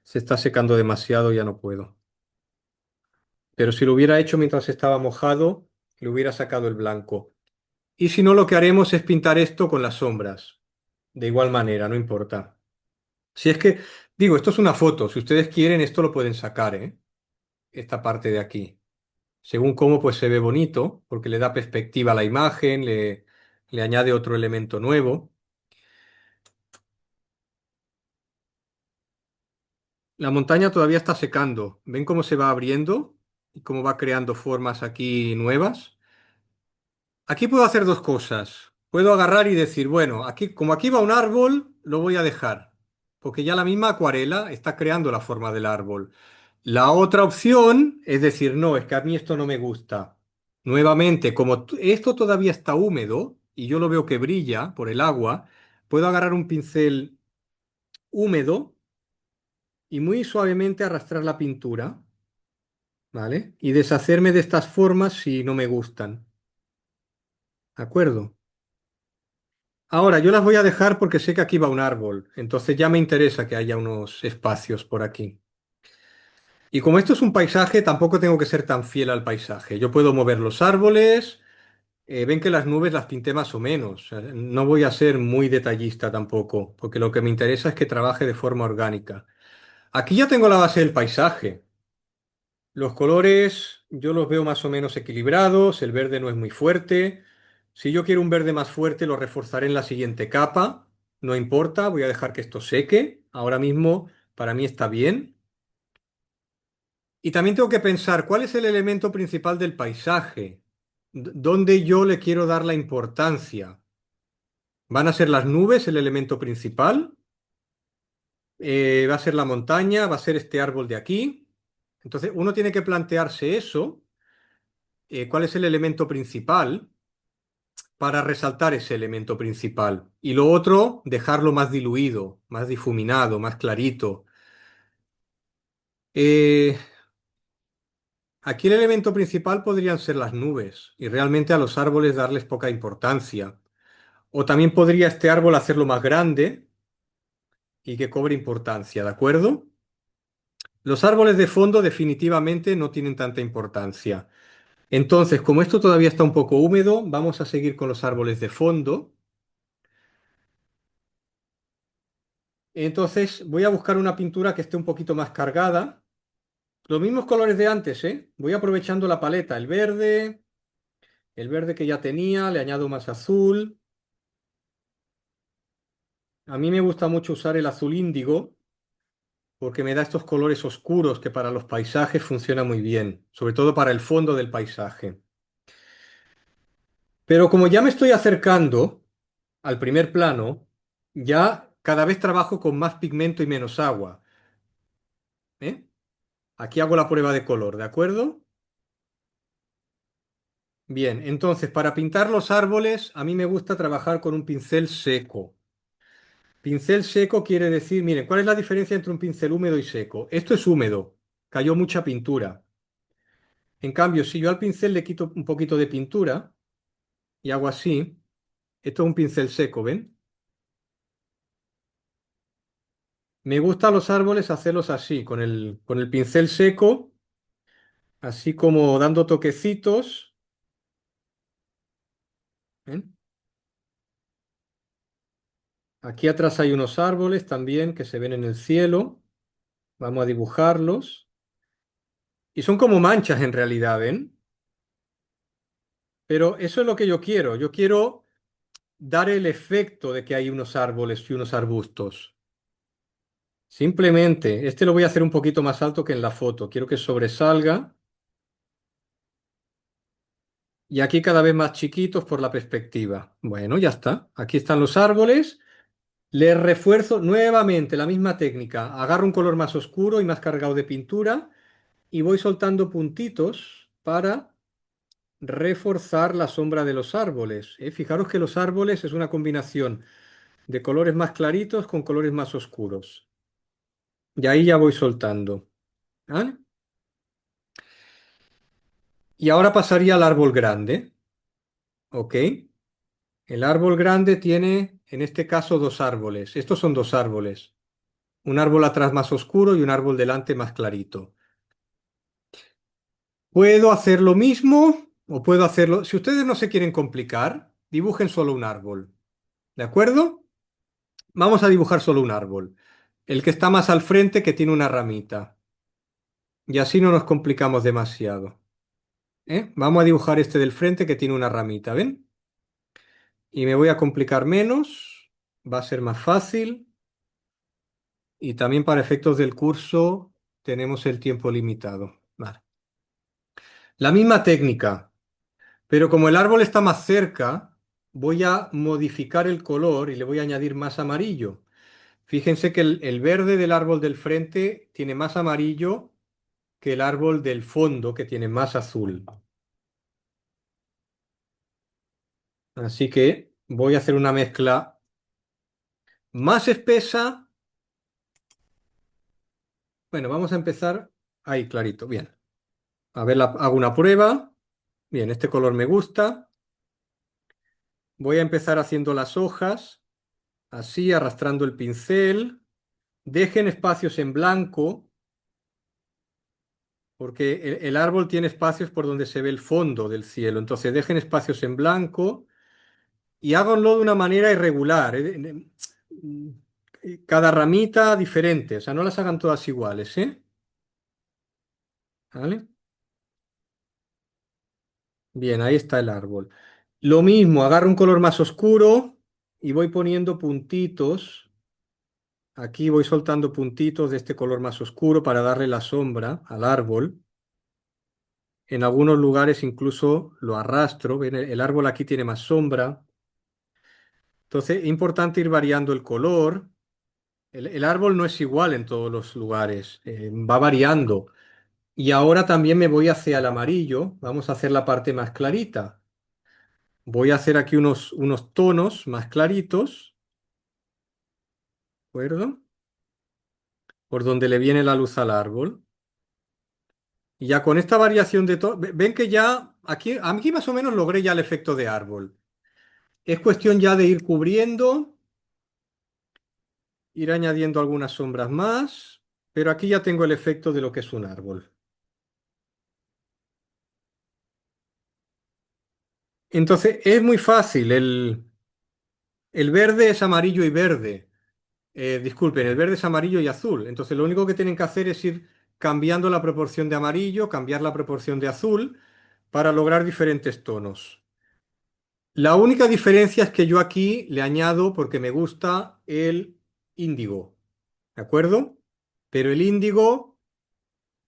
se está secando demasiado, ya no puedo. Pero si lo hubiera hecho mientras estaba mojado, le hubiera sacado el blanco. Y si no, lo que haremos es pintar esto con las sombras. De igual manera, no importa. Si es que, digo, esto es una foto. Si ustedes quieren, esto lo pueden sacar, ¿eh? Esta parte de aquí. Según cómo, pues se ve bonito, porque le da perspectiva a la imagen, le añade otro elemento nuevo. La montaña todavía está secando. ¿Ven cómo se va abriendo y cómo va creando formas aquí nuevas? Aquí puedo hacer dos cosas. Puedo agarrar y decir, bueno, aquí, como aquí va un árbol, lo voy a dejar, porque ya la misma acuarela está creando la forma del árbol. La otra opción es decir, no, es que a mí esto no me gusta. Nuevamente, como esto todavía está húmedo y yo lo veo que brilla por el agua, puedo agarrar un pincel húmedo y muy suavemente arrastrar la pintura, ¿vale? Y deshacerme de estas formas si no me gustan. ¿De acuerdo? Ahora, yo las voy a dejar porque sé que aquí va un árbol, entonces ya me interesa que haya unos espacios por aquí. Y como esto es un paisaje, tampoco tengo que ser tan fiel al paisaje. Yo puedo mover los árboles, ven que las nubes las pinté más o menos. No voy a ser muy detallista tampoco, porque lo que me interesa es que trabaje de forma orgánica. Aquí ya tengo la base del paisaje. Los colores yo los veo más o menos equilibrados, el verde no es muy fuerte. Si yo quiero un verde más fuerte, lo reforzaré en la siguiente capa. No importa, voy a dejar que esto seque. Ahora mismo para mí está bien. Y también tengo que pensar cuál es el elemento principal del paisaje. ¿Dónde yo le quiero dar la importancia? ¿Van a ser las nubes el elemento principal? ¿Va a ser la montaña? ¿Va a ser este árbol de aquí? Entonces uno tiene que plantearse eso, cuál es el elemento principal para resaltar ese elemento principal. Y lo otro, dejarlo más diluido, más difuminado, más clarito. Eh, Aquí el elemento principal podrían ser las nubes y realmente a los árboles darles poca importancia. O también podría este árbol hacerlo más grande y que cobre importancia, ¿de acuerdo? Los árboles de fondo definitivamente no tienen tanta importancia. Entonces, como esto todavía está un poco húmedo, vamos a seguir con los árboles de fondo. Entonces, voy a buscar una pintura que esté un poquito más cargada. Los mismos colores de antes, ¿eh? Voy aprovechando la paleta, el verde que ya tenía, le añado más azul. A mí me gusta mucho usar el azul índigo porque me da estos colores oscuros que para los paisajes funciona muy bien, sobre todo para el fondo del paisaje. Pero como ya me estoy acercando al primer plano, ya cada vez trabajo con más pigmento y menos agua, ¿eh? Aquí hago la prueba de color, ¿de acuerdo? Bien, entonces para pintar los árboles a mí me gusta trabajar con un pincel seco. Pincel seco quiere decir, miren, ¿cuál es la diferencia entre un pincel húmedo y seco? Esto es húmedo, cayó mucha pintura. En cambio, si yo al pincel le quito un poquito de pintura y hago así, esto es un pincel seco, ¿ven? Me gusta a los árboles hacerlos así, con el pincel seco, así como dando toquecitos. ¿Ven? Aquí atrás hay unos árboles también que se ven en el cielo. Vamos a dibujarlos. Y son como manchas en realidad, ¿ven? Pero eso es lo que yo quiero. Yo quiero dar el efecto de que hay unos árboles y unos arbustos. Simplemente, este lo voy a hacer un poquito más alto que en la foto. Quiero que sobresalga. Y aquí cada vez más chiquitos por la perspectiva. Bueno, ya está. Aquí están los árboles. Les refuerzo nuevamente la misma técnica. Agarro un color más oscuro y más cargado de pintura y voy soltando puntitos para reforzar la sombra de los árboles. Fijaros que los árboles es una combinación de colores más claritos con colores más oscuros. Y ahí ya voy soltando. ¿Vale? Y ahora pasaría al árbol grande. ¿Ok? El árbol grande tiene, en este caso, dos árboles. Estos son dos árboles. Un árbol atrás más oscuro y un árbol delante más clarito. Puedo hacer lo mismo o puedo hacerlo. Si ustedes no se quieren complicar, dibujen solo un árbol. ¿De acuerdo? Vamos a dibujar solo un árbol. El que está más al frente que tiene una ramita. Y así no nos complicamos demasiado. ¿Eh? Vamos a dibujar este del frente que tiene una ramita, ¿ven? Y me voy a complicar menos. Va a ser más fácil. Y también para efectos del curso tenemos el tiempo limitado. Vale. La misma técnica, pero como el árbol está más cerca, voy a modificar el color y le voy a añadir más amarillo. Fíjense que el verde del árbol del frente tiene más amarillo que el árbol del fondo, que tiene más azul. Así que voy a hacer una mezcla más espesa. Bueno, vamos a empezar ahí, clarito. Bien. A ver, hago una prueba. Bien, este color me gusta. Voy a empezar haciendo las hojas, así, arrastrando el pincel. Dejen espacios en blanco, porque el árbol tiene espacios por donde se ve el fondo del cielo. Entonces, dejen espacios en blanco y háganlo de una manera irregular. Cada ramita diferente, o sea, no las hagan todas iguales, ¿eh? ¿Vale? Bien, ahí está el árbol. Lo mismo, agarro un color más oscuro y voy poniendo puntitos. Aquí voy soltando puntitos de este color más oscuro para darle la sombra al árbol. En algunos lugares incluso lo arrastro. ¿Ven? El árbol aquí tiene más sombra. Entonces, es importante ir variando el color. El árbol no es igual en todos los lugares, va variando. Y ahora también me voy hacia el amarillo. Vamos a hacer la parte más clarita. Voy a hacer aquí unos tonos más claritos, ¿de acuerdo? Por donde le viene la luz al árbol. Y ya con esta variación de todo, ven que ya aquí más o menos logré ya el efecto de árbol. Es cuestión ya de ir cubriendo, ir añadiendo algunas sombras más, pero aquí ya tengo el efecto de lo que es un árbol. Entonces es muy fácil, el verde es amarillo y verde. Disculpen, el verde es amarillo y azul. Entonces lo único que tienen que hacer es ir cambiando la proporción de amarillo, cambiar la proporción de azul para lograr diferentes tonos. La única diferencia es que yo aquí le añado, porque me gusta, el índigo, ¿de acuerdo? Pero el índigo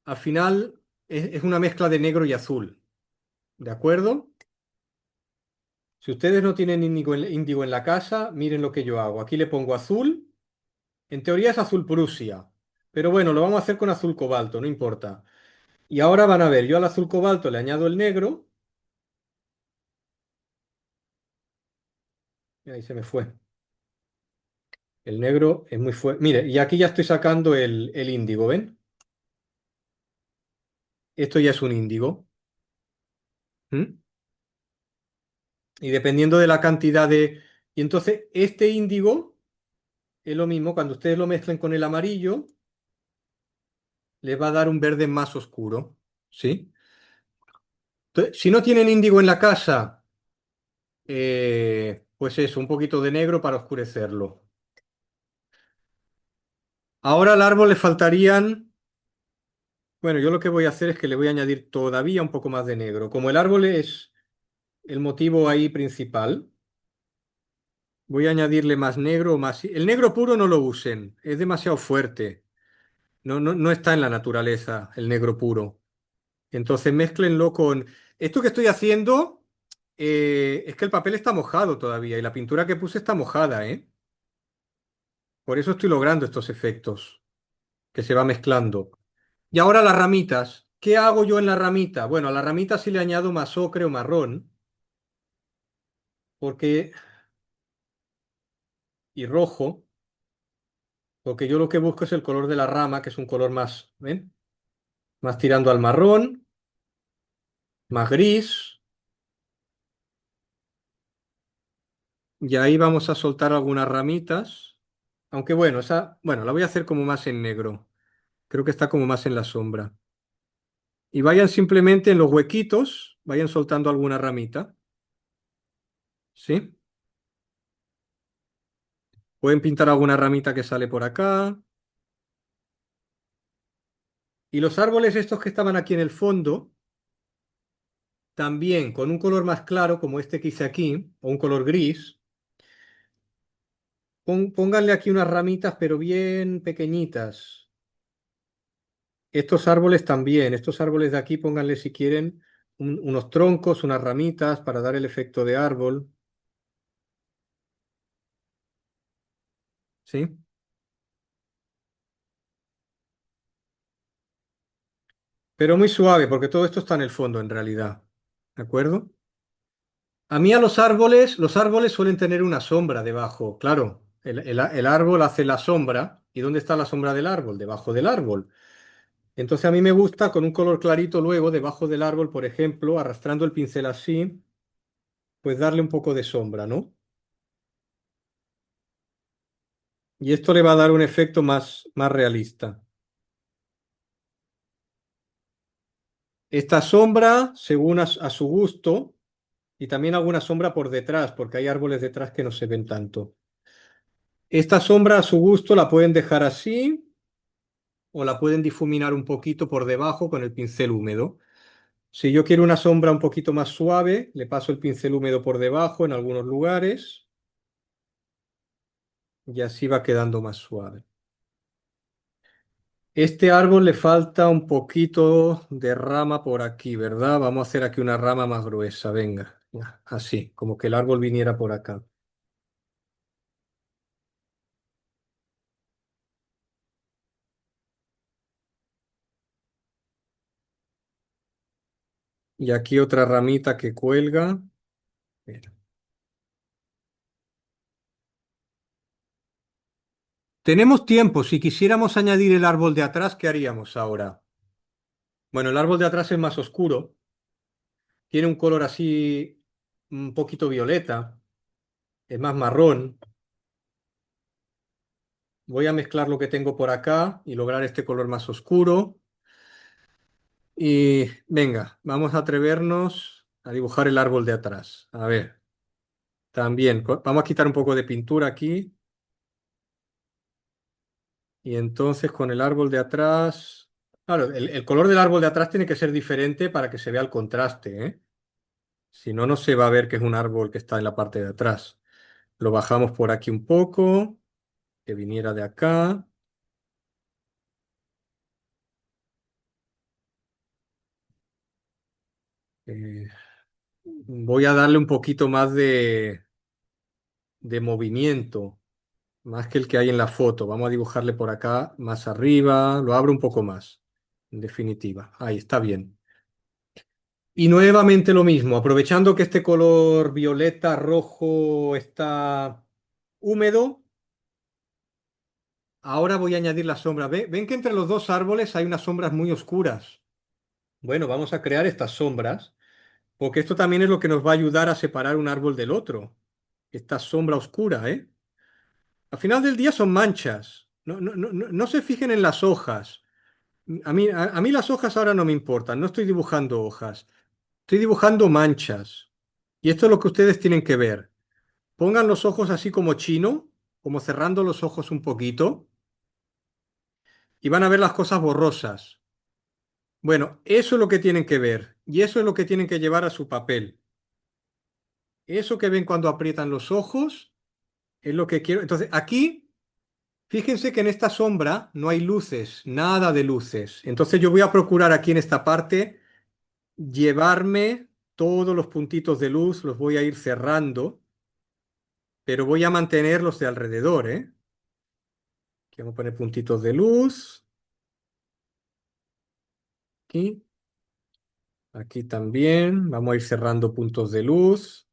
al final es una mezcla de negro y azul, ¿de acuerdo? Si ustedes no tienen índigo en la casa, miren lo que yo hago. Aquí le pongo azul. En teoría es azul Prusia, pero bueno, lo vamos a hacer con azul cobalto, no importa. Y ahora van a ver, yo al azul cobalto le añado el negro, y ahí se me fue. El negro es muy fuerte. Mire, y aquí ya estoy sacando el índigo, ¿ven? Esto ya es un índigo. ¿M? Y dependiendo de la cantidad de... Y entonces este índigo es lo mismo, cuando ustedes lo mezclen con el amarillo, les va a dar un verde más oscuro, ¿sí? Entonces, si no tienen índigo en la casa, pues eso, un poquito de negro para oscurecerlo. Ahora al árbol le faltarían, bueno, yo lo que voy a hacer es que le voy a añadir todavía un poco más de negro. Como el árbol es el motivo ahí principal, voy a añadirle más negro o más... El negro puro no lo usen, es demasiado fuerte. No está en la naturaleza el negro puro. Entonces mézclenlo con... Esto que estoy haciendo es que el papel está mojado todavía y la pintura que puse está mojada, ¿eh? Por eso estoy logrando estos efectos, que se va mezclando. Y ahora las ramitas. ¿Qué hago yo en la ramita? Bueno, a la ramita sí le añado más ocre o marrón, porque, y rojo, porque yo lo que busco es el color de la rama, que es un color más, ¿ven? Más tirando al marrón, más gris, y ahí vamos a soltar algunas ramitas. Aunque bueno, bueno, la voy a hacer como más en negro. Creo que está como más en la sombra. Y vayan simplemente en los huequitos, vayan soltando alguna ramita, ¿sí? Pueden pintar alguna ramita que sale por acá. Y los árboles estos que estaban aquí en el fondo, también con un color más claro, como este que hice aquí, o un color gris, pónganle aquí unas ramitas, pero bien pequeñitas. Estos árboles también, estos árboles de aquí, pónganle si quieren unos troncos, unas ramitas para dar el efecto de árbol, ¿sí? Pero muy suave, porque todo esto está en el fondo en realidad, ¿de acuerdo? A mí a los árboles suelen tener una sombra debajo, claro. El árbol hace la sombra. ¿Y dónde está la sombra del árbol? Debajo del árbol. Entonces a mí me gusta con un color clarito luego, debajo del árbol, por ejemplo, arrastrando el pincel así, pues darle un poco de sombra, ¿no? Y esto le va a dar un efecto más realista. Esta sombra, según a su gusto, y también alguna sombra por detrás, porque hay árboles detrás que no se ven tanto. Esta sombra a su gusto la pueden dejar así o la pueden difuminar un poquito por debajo con el pincel húmedo. Si yo quiero una sombra un poquito más suave, le paso el pincel húmedo por debajo en algunos lugares y así va quedando más suave. Este árbol le falta un poquito de rama por aquí, ¿verdad? Vamos a hacer aquí una rama más gruesa, venga, ya, así, como que el árbol viniera por acá. Y aquí otra ramita que cuelga. Mira. Tenemos tiempo, si quisiéramos añadir el árbol de atrás, ¿qué haríamos ahora? Bueno, el árbol de atrás es más oscuro, tiene un color así un poquito violeta, es más marrón. Voy a mezclar lo que tengo por acá y lograr este color más oscuro. Y venga, vamos a atrevernos a dibujar el árbol de atrás. A ver, también vamos a quitar un poco de pintura aquí. Y entonces con el árbol de atrás, claro, el color del árbol de atrás tiene que ser diferente para que se vea el contraste, ¿eh? Si no, no se va a ver que es un árbol que está en la parte de atrás. Lo bajamos por aquí un poco, que viniera de acá. Eh, Voy a darle un poquito más de movimiento, más que el que hay en la foto. Vamos a dibujarle por acá más arriba, lo abro un poco más, en definitiva. Ahí está bien. Y nuevamente lo mismo, aprovechando que este color violeta rojo está húmedo, ahora voy a añadir la sombra. ¿Ven que entre los dos árboles hay unas sombras muy oscuras? Bueno, vamos a crear estas sombras, porque esto también es lo que nos va a ayudar a separar un árbol del otro. Esta sombra oscura, ¿eh? Al final del día son manchas. No se fijen en las hojas. A mí las hojas ahora no me importan, no estoy dibujando hojas, estoy dibujando manchas. Y esto es lo que ustedes tienen que ver. Pongan los ojos así como chino, como cerrando los ojos un poquito, y van a ver las cosas borrosas. Bueno, eso es lo que tienen que ver, y eso es lo que tienen que llevar a su papel. Eso que ven cuando aprietan los ojos es lo que quiero. Entonces, aquí, fíjense que en esta sombra no hay luces, nada de luces. Entonces, yo voy a procurar aquí en esta parte llevarme todos los puntitos de luz, los voy a ir cerrando, pero voy a mantener los de alrededor, ¿eh? Aquí vamos a poner puntitos de luz. Aquí. Aquí también vamos a ir cerrando puntos de luz.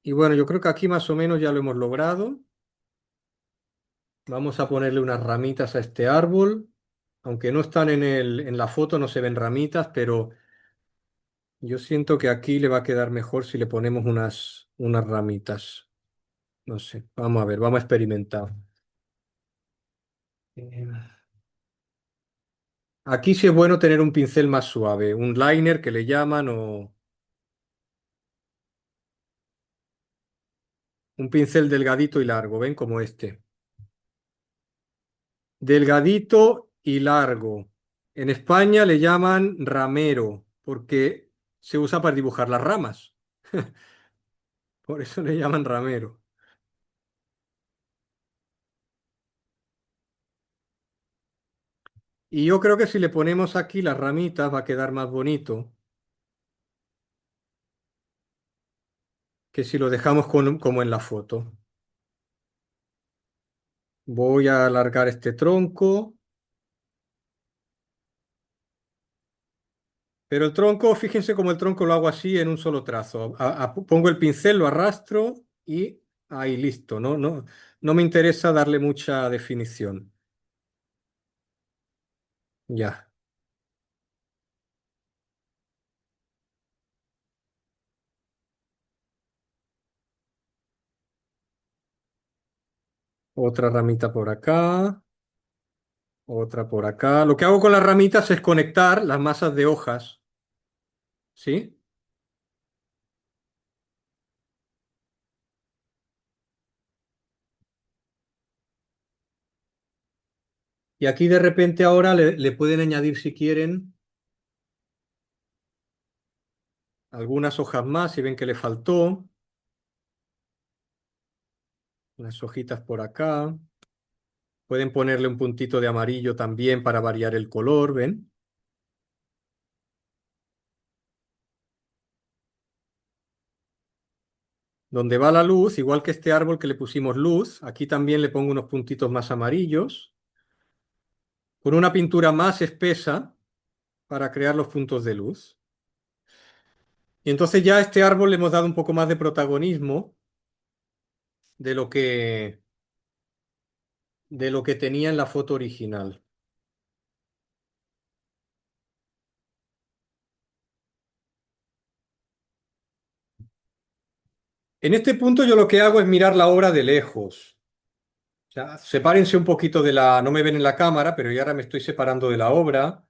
Y bueno, yo creo que aquí más o menos ya lo hemos logrado. Vamos a ponerle unas ramitas a este árbol. Aunque no están en la foto, no se ven ramitas, pero yo siento que aquí le va a quedar mejor si le ponemos unas ramitas. No sé, vamos a ver, vamos a experimentar. Eh, Aquí sí es bueno tener un pincel más suave, un liner que le llaman o un pincel delgadito y largo, ¿ven? Como este. Delgadito y largo. En España le llaman ramero porque se usa para dibujar las ramas. Por eso le llaman ramero. Y yo creo que si le ponemos aquí las ramitas va a quedar más bonito que si lo dejamos como en la foto. Voy a alargar este tronco, pero el tronco, fíjense como el tronco lo hago así en un solo trazo. Pongo el pincel, lo arrastro y ahí listo. No me interesa darle mucha definición. Ya. Otra ramita por acá, otra por acá. Lo que hago con las ramitas es conectar las masas de hojas, ¿sí? Y aquí de repente ahora le pueden añadir, si quieren, algunas hojas más, si ven que le faltó, unas hojitas por acá. Pueden ponerle un puntito de amarillo también para variar el color, ¿ven? Donde va la luz, igual que este árbol que le pusimos luz, aquí también le pongo unos puntitos más amarillos, con una pintura más espesa para crear los puntos de luz. Y entonces ya a este árbol le hemos dado un poco más de protagonismo de lo que tenía en la foto original. En este punto yo lo que hago es mirar la obra de lejos. O sea, sepárense un poquito de la... No me ven en la cámara, pero yo ahora me estoy separando de la obra.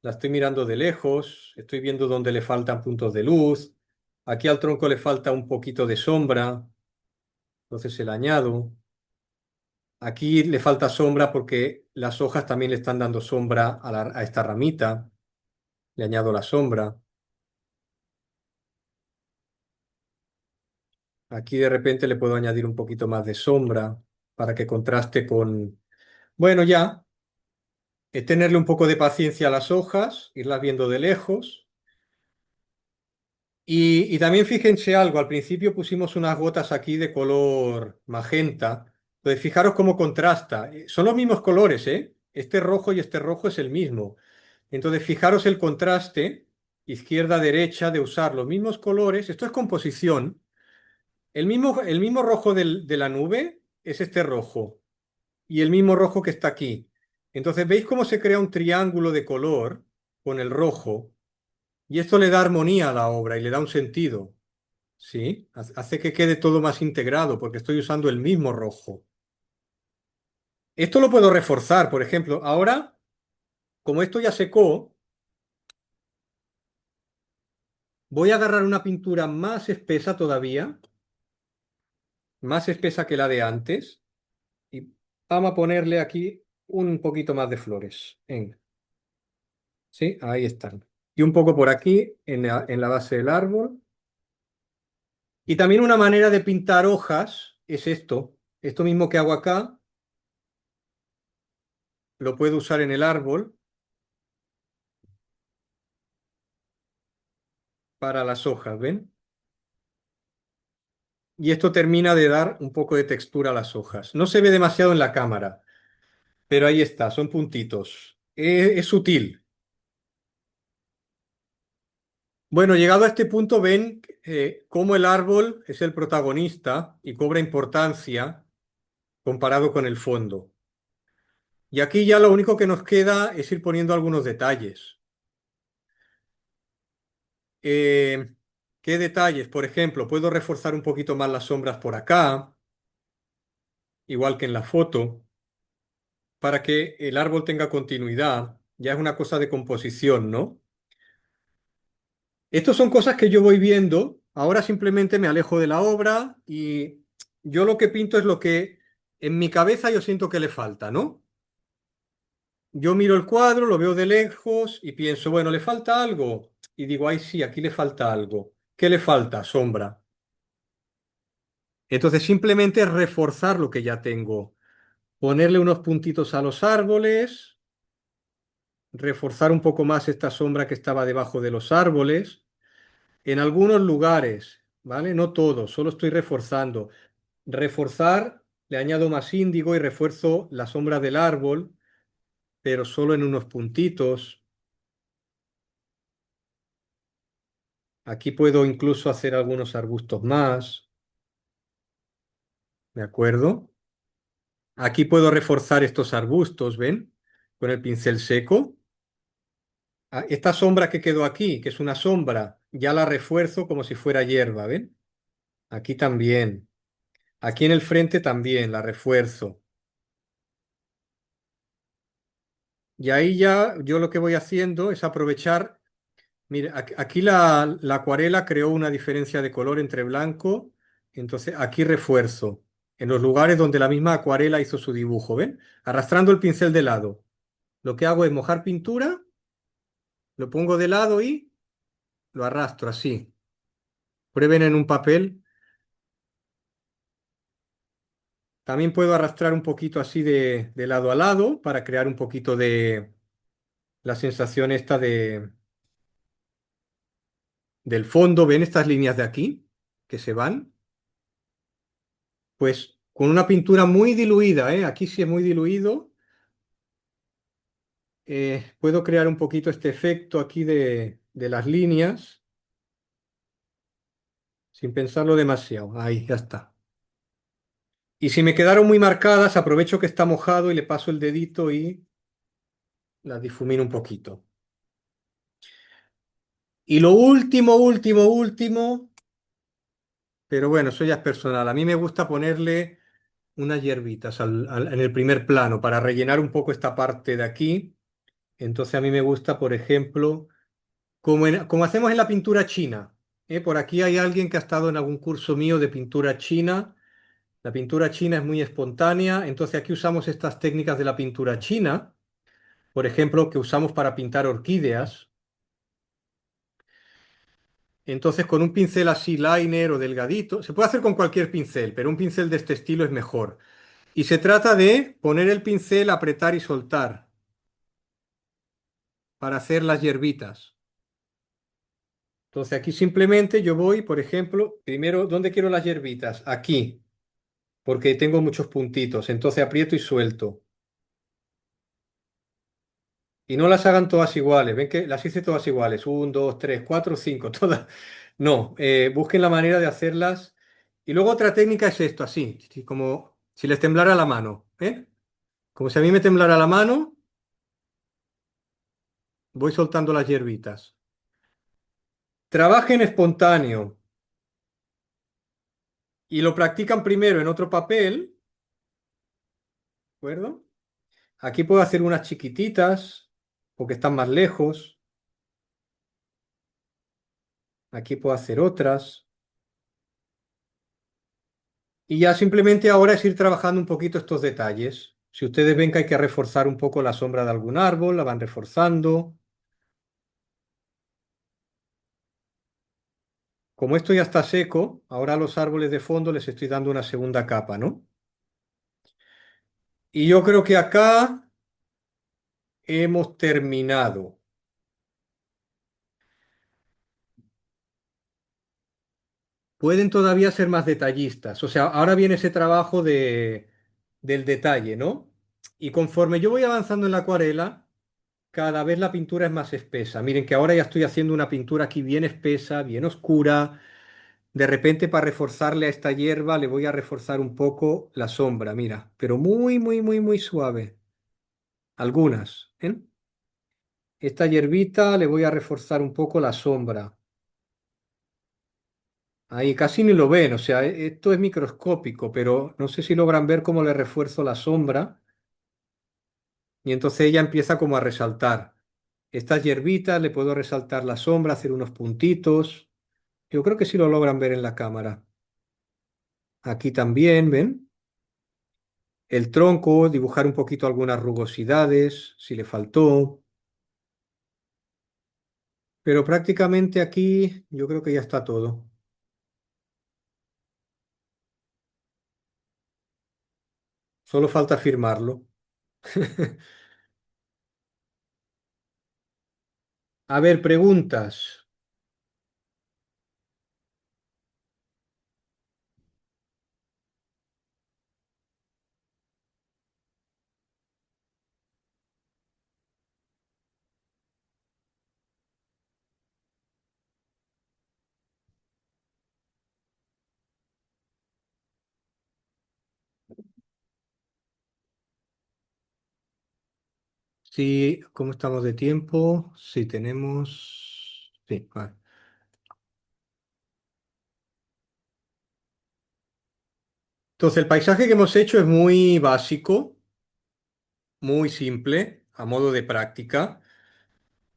La estoy mirando de lejos. Estoy viendo dónde le faltan puntos de luz. Aquí al tronco le falta un poquito de sombra. Entonces se la añado. Aquí le falta sombra porque las hojas también le están dando sombra a esta ramita. Le añado la sombra. Aquí de repente le puedo añadir un poquito más de sombra para que contraste con... Bueno, ya, es tenerle un poco de paciencia a las hojas, irlas viendo de lejos. Y también fíjense algo, al principio pusimos unas gotas aquí de color magenta. Entonces, fijaros cómo contrasta. Son los mismos colores, ¿eh? Este rojo y este rojo es el mismo. Entonces, fijaros el contraste, izquierda-derecha, de usar los mismos colores. Esto es composición. El mismo rojo de la nube es este rojo y el mismo rojo que está aquí. Entonces, ¿veis cómo se crea un triángulo de color con el rojo? Y esto le da armonía a la obra y le da un sentido, ¿sí? Hace que quede todo más integrado porque estoy usando el mismo rojo. Esto lo puedo reforzar, por ejemplo. Ahora, como esto ya secó, voy a agarrar una pintura más espesa todavía, más espesa que la de antes, y vamos a ponerle aquí un poquito más de flores. Venga, ¿sí? Ahí están. Y un poco por aquí, en la base del árbol. Y también una manera de pintar hojas es esto. Esto mismo que hago acá, lo puedo usar en el árbol para las hojas, ¿ven? Y esto termina de dar un poco de textura a las hojas. No se ve demasiado en la cámara, pero ahí está, son puntitos. Es sutil. Bueno, llegado a este punto, ven cómo el árbol es el protagonista y cobra importancia comparado con el fondo. Y aquí ya lo único que nos queda es ir poniendo algunos detalles. Eh, ¿Qué detalles? Por ejemplo, puedo reforzar un poquito más las sombras por acá, igual que en la foto, para que el árbol tenga continuidad. Ya es una cosa de composición, ¿no? Estas son cosas que yo voy viendo. Ahora simplemente me alejo de la obra y yo lo que pinto es lo que en mi cabeza yo siento que le falta, ¿no? Yo miro el cuadro, lo veo de lejos y pienso, bueno, ¿le falta algo? Y digo, ay, sí, aquí le falta algo. ¿Qué le falta? Sombra. Entonces simplemente reforzar lo que ya tengo, ponerle unos puntitos a los árboles, reforzar un poco más esta sombra que estaba debajo de los árboles, en algunos lugares, ¿vale? No todos, solo estoy reforzando. Reforzar, le añado más índigo y refuerzo la sombra del árbol, pero solo en unos puntitos. Aquí puedo incluso hacer algunos arbustos más, ¿de acuerdo? Aquí puedo reforzar estos arbustos, ¿ven? Con el pincel seco. Esta sombra que quedó aquí, que es una sombra, ya la refuerzo como si fuera hierba, ¿ven? Aquí también. Aquí en el frente también la refuerzo. Y ahí ya yo lo que voy haciendo es aprovechar. Mire, aquí la acuarela creó una diferencia de color entre blanco, entonces aquí refuerzo. En los lugares donde la misma acuarela hizo su dibujo, ¿ven? Arrastrando el pincel de lado. Lo que hago es mojar pintura, lo pongo de lado y lo arrastro así. Prueben en un papel. También puedo arrastrar un poquito así de lado a lado para crear un poquito de la sensación esta del fondo. ¿Ven estas líneas de aquí que se van? Pues con una pintura muy diluida, ¿eh? Aquí sí es muy diluido. Puedo crear un poquito este efecto aquí de las líneas sin pensarlo demasiado. Ahí, ya está. Y si me quedaron muy marcadas, aprovecho que está mojado y le paso el dedito y las difumino un poquito. Y lo último, último, último, Pero bueno, eso ya es personal. A mí me gusta ponerle unas hierbitas en el primer plano para rellenar un poco esta parte de aquí. Entonces a mí me gusta, por ejemplo, como hacemos en la pintura china. Por aquí hay alguien que ha estado en algún curso mío de pintura china. La pintura china es muy espontánea, entonces aquí usamos estas técnicas de la pintura china, por ejemplo, que usamos para pintar orquídeas. Entonces con un pincel así liner o delgadito, se puede hacer con cualquier pincel, pero un pincel de este estilo es mejor. Y se trata de poner el pincel, apretar y soltar para hacer las hierbitas. Entonces aquí simplemente yo voy, por ejemplo, primero, ¿dónde quiero las hierbitas? Aquí, porque tengo muchos puntitos. Entonces aprieto y suelto. Y no las hagan todas iguales. Ven que las hice todas iguales. Un, dos, tres, cuatro, cinco, todas. No, busquen la manera de hacerlas. Y luego otra técnica es esto, así, como si les temblara la mano. ¿Eh? Como si a mí me temblara la mano, voy soltando las hierbitas. Trabajen espontáneo y lo practican primero en otro papel, ¿de acuerdo? Aquí puedo hacer unas chiquititas porque están más lejos. Aquí puedo hacer otras. Y ya simplemente ahora es ir trabajando un poquito estos detalles. Si ustedes ven que hay que reforzar un poco la sombra de algún árbol, la van reforzando. Como esto ya está seco, ahora a los árboles de fondo les estoy dando una segunda capa, ¿no? Y yo creo que acá hemos terminado. Pueden todavía ser más detallistas. O sea, ahora viene ese trabajo del detalle, ¿no? Y conforme yo voy avanzando en la acuarela, cada vez la pintura es más espesa. Miren que ahora ya estoy haciendo una pintura aquí bien espesa, bien oscura. De repente, para reforzarle a esta hierba, le voy a reforzar un poco la sombra, mira, pero muy, muy, muy, muy suave. Algunas, ¿eh? Esta hierbita le voy a reforzar un poco la sombra. Ahí casi ni lo ven, o sea, esto es microscópico, pero no sé si logran ver cómo le refuerzo la sombra y entonces ella empieza como a resaltar. Estas hierbitas le puedo resaltar la sombra, hacer unos puntitos. Yo creo que sí lo logran ver en la cámara. Aquí también, ¿ven? El tronco, dibujar un poquito algunas rugosidades, si le faltó. Pero prácticamente aquí yo creo que ya está todo. Solo falta firmarlo. A ver, preguntas. Sí, ¿cómo estamos de tiempo? Sí, tenemos... Sí, vale. Entonces, el paisaje que hemos hecho es muy básico, muy simple, a modo de práctica.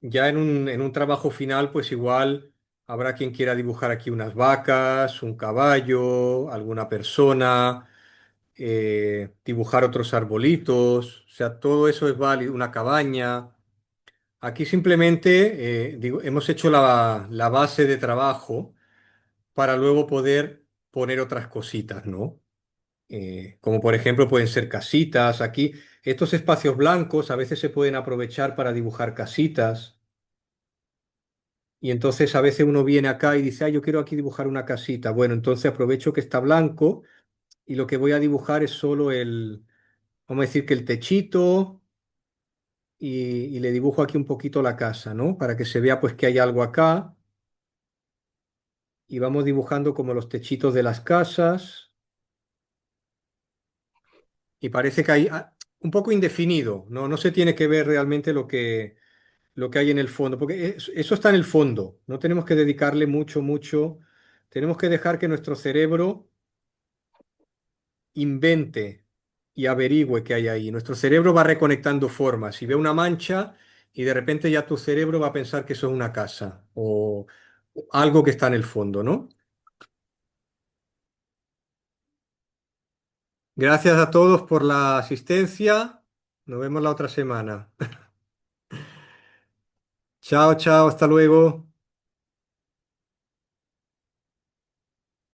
Ya en un trabajo final, pues igual habrá quien quiera dibujar aquí unas vacas, un caballo, alguna persona, dibujar otros arbolitos, o sea, todo eso es válido, una cabaña. Aquí simplemente hemos hecho la base de trabajo para luego poder poner otras cositas, ¿no? Como por ejemplo pueden ser casitas. Aquí estos espacios blancos a veces se pueden aprovechar para dibujar casitas. Y entonces a veces uno viene acá y dice, ah, yo quiero aquí dibujar una casita. Bueno, entonces aprovecho que está blanco y lo que voy a dibujar es solo vamos a decir que el techito y le dibujo aquí un poquito la casa, ¿no? Para que se vea pues que hay algo acá y vamos dibujando como los techitos de las casas y parece que hay un poco indefinido, ¿no? No se tiene que ver realmente lo que hay en el fondo, porque eso está en el fondo, no tenemos que dedicarle mucho, mucho. Tenemos que dejar que nuestro cerebro invente y averigüe qué hay ahí. Nuestro cerebro va reconectando formas. Si ve una mancha y de repente ya tu cerebro va a pensar que eso es una casa o algo que está en el fondo, ¿no? Gracias a todos por la asistencia. Nos vemos la otra semana. Chao, chao, hasta luego.